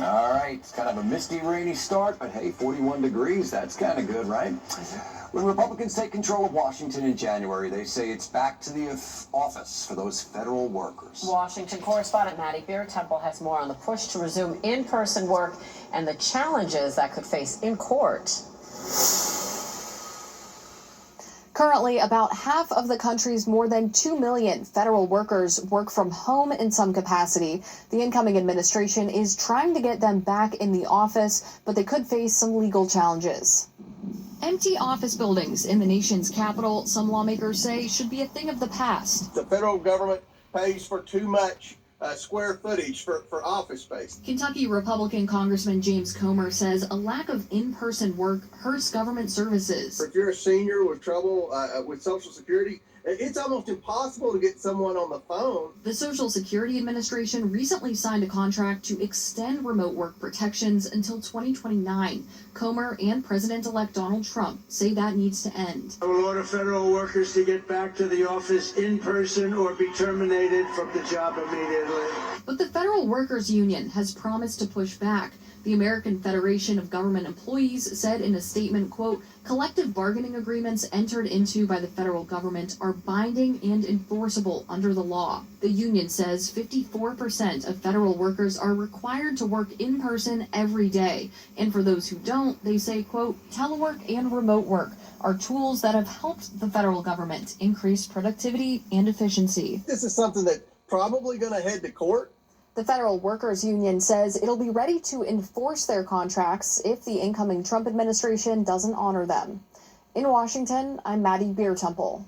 All right, it's kind of a misty, rainy start, but hey, 41 degrees, that's kind of good, right? When Republicans take control of Washington in January, they say it's back to the office for those federal workers. Washington correspondent Maddie Beirtempfel has more on the push to resume in-person work and the challenges that could face in court. Currently, about half of the country's more than 2 million federal workers work from home in some capacity. The incoming administration is trying to get them back in the office, but they could face some legal challenges. Empty office buildings in the nation's capital, some lawmakers say, should be a thing of the past. The federal government pays for too much square footage for office space. Kentucky Republican Congressman James Comer says a lack of in-person work hurts government services. If you're a senior with trouble with Social Security, it's almost impossible to get someone on the phone. The Social Security Administration recently signed a contract to extend remote work protections until 2029. Comer and President-elect Donald Trump say that needs to end. I will order federal workers to get back to the office in person or be terminated from the job immediately. But the Federal Workers Union has promised to push back. The American Federation of Government Employees said in a statement, quote, collective bargaining agreements entered into by the federal government are binding and enforceable under the law. The union says 54% of federal workers are required to work in person every day. And for those who don't, they say, quote, telework and remote work are tools that have helped the federal government increase productivity and efficiency. This is something that's probably going to head to court. The Federal Workers Union says it'll be ready to enforce their contracts if the incoming Trump administration doesn't honor them. In Washington, I'm Maddie Beirtempfel.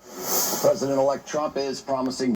President-elect Trump is promising